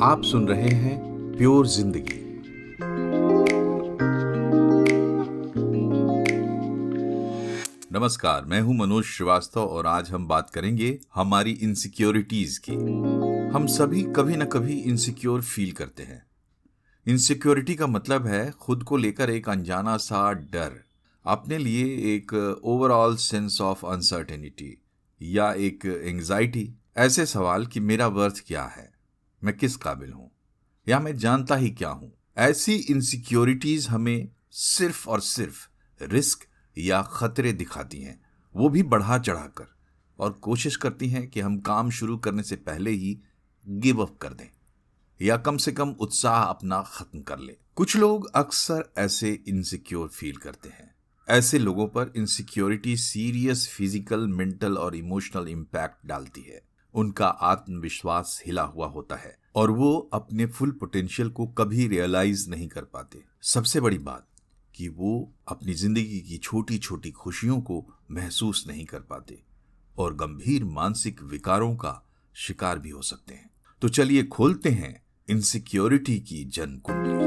आप सुन रहे हैं प्योर जिंदगी। नमस्कार, मैं हूं मनोज श्रीवास्तव और आज हम बात करेंगे हमारी इनसिक्योरिटीज की। हम सभी कभी न कभी इनसिक्योर फील करते हैं। इनसिक्योरिटी का मतलब है खुद को लेकर एक अनजाना सा डर, अपने लिए एक ओवरऑल सेंस ऑफ अनसर्टेनिटी या एक एंजाइटी। ऐसे सवाल कि मेरा वर्थ क्या है, मैं किस काबिल हूं, या मैं जानता ही क्या हूं। ऐसी इनसिक्योरिटीज हमें सिर्फ और सिर्फ रिस्क या खतरे दिखाती हैं, वो भी बढ़ा चढ़ाकर, और कोशिश करती हैं कि हम काम शुरू करने से पहले ही गिव अप कर दें या कम से कम उत्साह अपना खत्म कर लें। कुछ लोग अक्सर ऐसे इनसिक्योर फील करते हैं। ऐसे लोगों पर इनसिक्योरिटी सीरियस फिजिकल, मेंटल और इमोशनल इम्पैक्ट डालती है। उनका आत्मविश्वास हिला हुआ होता है और वो अपने फुल पोटेंशियल को कभी रियलाइज नहीं कर पाते। सबसे बड़ी बात कि वो अपनी जिंदगी की छोटी छोटी खुशियों को महसूस नहीं कर पाते और गंभीर मानसिक विकारों का शिकार भी हो सकते हैं। तो चलिए खोलते हैं इनसिक्योरिटी की जन्म कुंडली।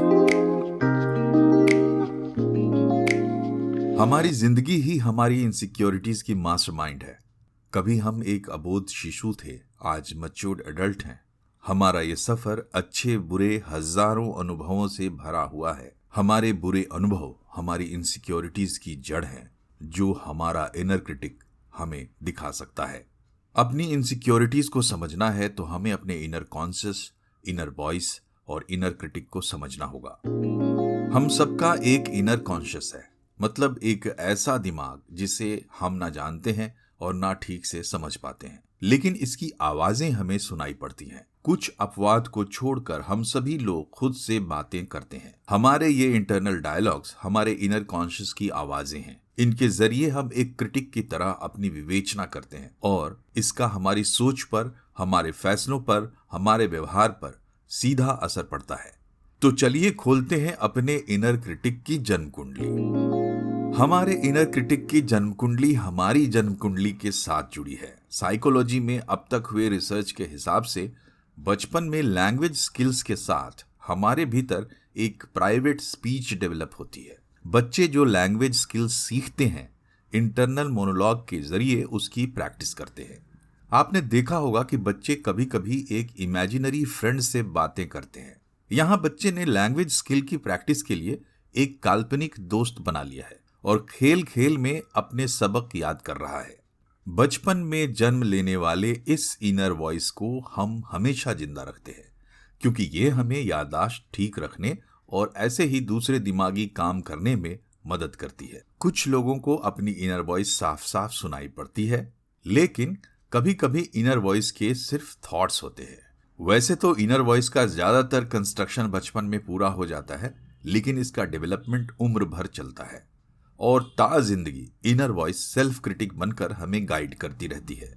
हमारी जिंदगी ही हमारी इनसिक्योरिटीज की मास्टरमाइंड है। कभी हम एक अबोध शिशु थे, आज मैच्योर्ड एडल्ट हैं। हमारा ये सफर अच्छे बुरे हजारों अनुभवों से भरा हुआ है। हमारे बुरे अनुभव हमारी इनसिक्योरिटीज की जड़ हैं, जो हमारा इनर क्रिटिक हमें दिखा सकता है। अपनी इनसिक्योरिटीज को समझना है तो हमें अपने इनर कॉन्शियस, इनर वॉइस और इनर क्रिटिक को समझना होगा। हम सबका एक इनर कॉन्शियस है, मतलब एक ऐसा दिमाग जिसे हम ना जानते हैं और ना ठीक से समझ पाते हैं, लेकिन इसकी आवाजें हमें सुनाई पड़ती हैं। कुछ अपवाद को छोड़कर हम सभी लोग खुद से बातें करते हैं। हमारे ये इंटरनल डायलॉग्स हमारे इनर कॉन्शियस की आवाजें हैं। इनके जरिए हम एक क्रिटिक की तरह अपनी विवेचना करते हैं और इसका हमारी सोच पर, हमारे फैसलों पर, हमारे व्यवहार पर सीधा असर पड़ता है। तो चलिए खोलते हैं अपने इनर क्रिटिक की जन्म कुंडली। हमारे इनर क्रिटिक की जन्म कुंडली हमारी जन्म कुंडली के साथ जुड़ी है। साइकोलॉजी में अब तक हुए रिसर्च के हिसाब से बचपन में लैंग्वेज स्किल्स के साथ हमारे भीतर एक प्राइवेट स्पीच डेवलप होती है। बच्चे जो लैंग्वेज स्किल्स सीखते हैं, इंटरनल मोनोलॉग के जरिए उसकी प्रैक्टिस करते हैं। आपने देखा होगा कि बच्चे कभी कभी एक इमेजिनरी फ्रेंड से बातें करते हैं। यहाँ बच्चे ने लैंग्वेज स्किल की प्रैक्टिस के लिए एक काल्पनिक दोस्त बना लिया है और खेल खेल में अपने सबक याद कर रहा है। बचपन में जन्म लेने वाले इस इनर वॉइस को हम हमेशा जिंदा रखते हैं, क्योंकि ये हमें याददाश्त ठीक रखने और ऐसे ही दूसरे दिमागी काम करने में मदद करती है। कुछ लोगों को अपनी इनर वॉइस साफ साफ सुनाई पड़ती है, लेकिन कभी कभी इनर वॉइस के सिर्फ थॉट्स होते हैं। वैसे तो इनर वॉइस का ज्यादातर कंस्ट्रक्शन बचपन में पूरा हो जाता है, लेकिन इसका डेवलपमेंट उम्र भर चलता है और ता जिंदगी इनर वॉइस सेल्फ क्रिटिक बनकर हमें गाइड करती रहती है।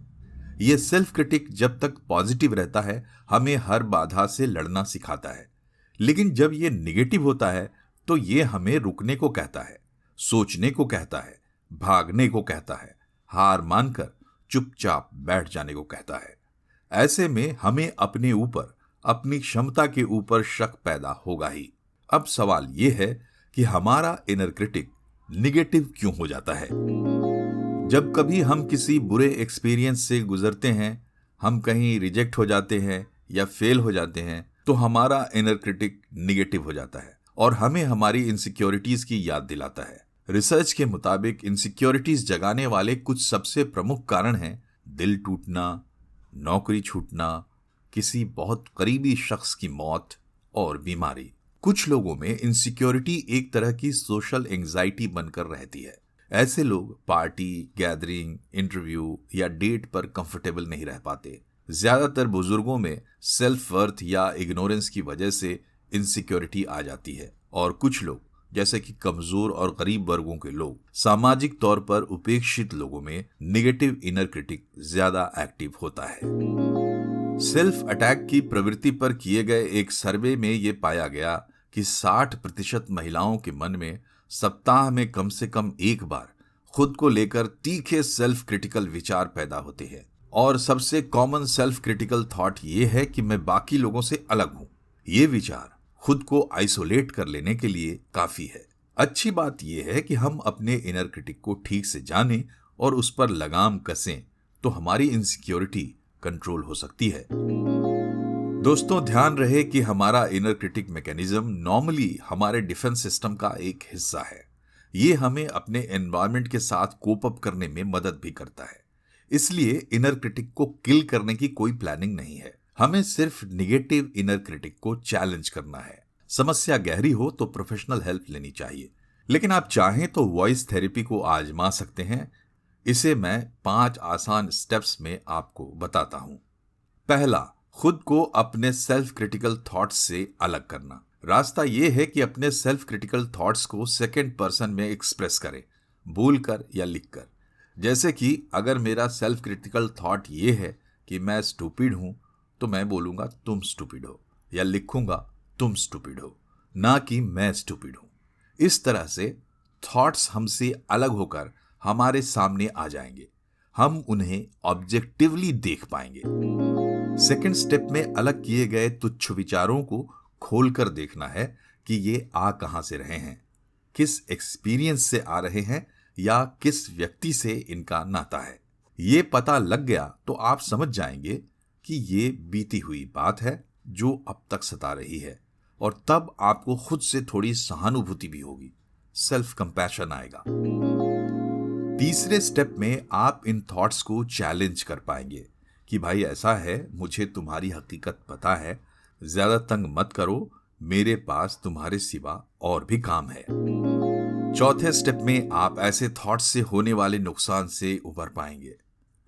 यह सेल्फ क्रिटिक जब तक पॉजिटिव रहता है, हमें हर बाधा से लड़ना सिखाता है, लेकिन जब यह निगेटिव होता है तो यह हमें रुकने को कहता है, सोचने को कहता है, भागने को कहता है, हार मानकर चुपचाप बैठ जाने को कहता है। ऐसे में हमें अपने ऊपर, अपनी क्षमता के ऊपर शक पैदा होगा ही। अब सवाल यह है कि हमारा इनर क्रिटिक निगेटिव क्यों हो जाता है। जब कभी हम किसी बुरे एक्सपीरियंस से गुजरते हैं, हम कहीं रिजेक्ट हो जाते हैं या फेल हो जाते हैं, तो हमारा इनर क्रिटिक निगेटिव हो जाता है और हमें हमारी इनसिक्योरिटीज की याद दिलाता है। रिसर्च के मुताबिक इनसिक्योरिटीज जगाने वाले कुछ सबसे प्रमुख कारण हैं दिल टूटना, नौकरी छूटना, किसी बहुत करीबी शख्स की मौत और बीमारी। कुछ लोगों में इनसिक्योरिटी एक तरह की सोशल एंजाइटी बनकर रहती है। ऐसे लोग पार्टी, गैदरिंग, इंटरव्यू या डेट पर कंफर्टेबल नहीं रह पाते। ज्यादातर बुजुर्गों में सेल्फ वर्थ या इग्नोरेंस की वजह से इनसिक्योरिटी आ जाती है और कुछ लोग, जैसे कि कमजोर और गरीब वर्गों के लोग, सामाजिक तौर पर उपेक्षित लोगों में नेगेटिव इनर क्रिटिक ज्यादा एक्टिव होता है। सेल्फ अटैक की प्रवृत्ति पर किए गए एक सर्वे में यह पाया गया कि 60% महिलाओं के मन में सप्ताह में कम से कम एक बार खुद को लेकर तीखे सेल्फ क्रिटिकल विचार पैदा होते हैं। और सबसे कॉमन सेल्फ क्रिटिकल थॉट ये है कि मैं बाकी लोगों से अलग हूं, ये विचार खुद को आइसोलेट कर लेने के लिए काफी है। अच्छी बात यह है कि हम अपने इनर क्रिटिक को ठीक से जानें और उस पर लगाम कसें तो हमारी इनसिक्योरिटी कंट्रोल हो सकती है। दोस्तों, ध्यान रहे कि हमारा इनर क्रिटिक मैकेनिज्म नॉर्मली हमारे डिफेंस सिस्टम का एक हिस्सा है। ये हमें अपने एनवायरनमेंट के साथ कोप अप करने में मदद भी करता है। इसलिए इनर क्रिटिक को किल करने की कोई प्लानिंग नहीं है। हमें सिर्फ निगेटिव इनर क्रिटिक को चैलेंज करना है। समस्या गहरी हो तो प्रोफेशनल हेल्प लेनी चाहिए, लेकिन आप चाहें तो वॉइस थेरेपी को आजमा सकते हैं। इसे मैं 5 आसान स्टेप्स में आपको बताता हूं। पहला, खुद को अपने सेल्फ क्रिटिकल थॉट्स से अलग करना। रास्ता यह है कि अपने सेल्फ क्रिटिकल थॉट्स को सेकंड पर्सन में एक्सप्रेस करें, बोलकर या लिखकर। जैसे कि अगर मेरा सेल्फ क्रिटिकल थॉट ये है कि मैं स्टूपिड हूं, तो मैं बोलूंगा तुम स्टूपिड हो, या लिखूंगा तुम स्टूपिड हो, ना कि मैं स्टूपिड हूं। इस तरह से थॉट्स हमसे अलग होकर हमारे सामने आ जाएंगे। हम उन्हें ऑब्जेक्टिवली देख पाएंगे। सेकंड स्टेप में अलग किए गए तुच्छ विचारों को खोलकर देखना है कि ये आ कहां से रहे हैं, किस एक्सपीरियंस से आ रहे हैं या किस व्यक्ति से इनका नाता है। ये पता लग गया तो आप समझ जाएंगे कि ये बीती हुई बात है जो अब तक सता रही है, और तब आपको खुद से थोड़ी सहानुभूति भी होगी, सेल्फ कंपैशन आएगा। तीसरे स्टेप में आप इन थॉट्स को चैलेंज कर पाएंगे कि भाई ऐसा है, मुझे तुम्हारी हकीकत पता है, ज्यादा तंग मत करो, मेरे पास तुम्हारे सिवा और भी काम है। चौथे स्टेप में आप ऐसे थॉट्स से होने वाले नुकसान से उबर पाएंगे।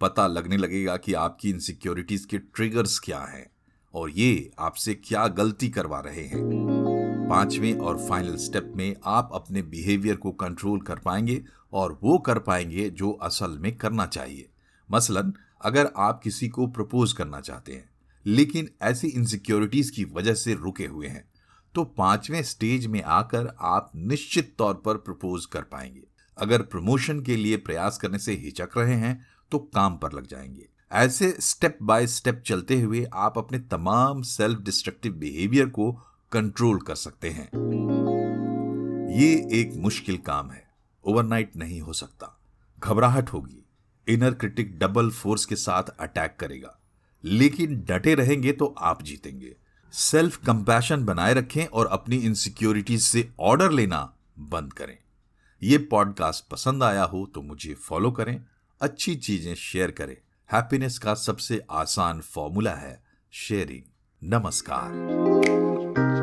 पता लगने लगेगा कि आपकी इनसिक्योरिटीज के ट्रिगर्स क्या हैं और ये आपसे क्या गलती करवा रहे हैं। पांचवें और फाइनल स्टेप में आप अपने बिहेवियर को कंट्रोल कर पाएंगे और वो कर पाएंगे जो असल में करना चाहिए। मसलन, अगर आप किसी को प्रपोज करना चाहते हैं लेकिन ऐसी इनसिक्योरिटीज की वजह से रुके हुए हैं, तो पांचवें स्टेज में आकर आप निश्चित तौर पर प्रपोज कर पाएंगे। अगर प्रमोशन के लिए प्रयास करने से हिचक रहे हैं तो काम पर लग जाएंगे। ऐसे स्टेप बाय स्टेप चलते हुए आप अपने तमाम सेल्फ डिस्ट्रक्टिव बिहेवियर को कंट्रोल कर सकते हैं। ये एक मुश्किल काम है, ओवरनाइट नहीं हो सकता। घबराहट होगी, इनर क्रिटिक डबल फोर्स के साथ अटैक करेगा, लेकिन डटे रहेंगे तो आप जीतेंगे। सेल्फ कंपैशन बनाए रखें और अपनी इनसिक्योरिटीज से ऑर्डर लेना बंद करें। यह पॉडकास्ट पसंद आया हो तो मुझे फॉलो करें, अच्छी चीजें शेयर करें। हैप्पीनेस का सबसे आसान फॉर्मूला है शेयरिंग। नमस्कार।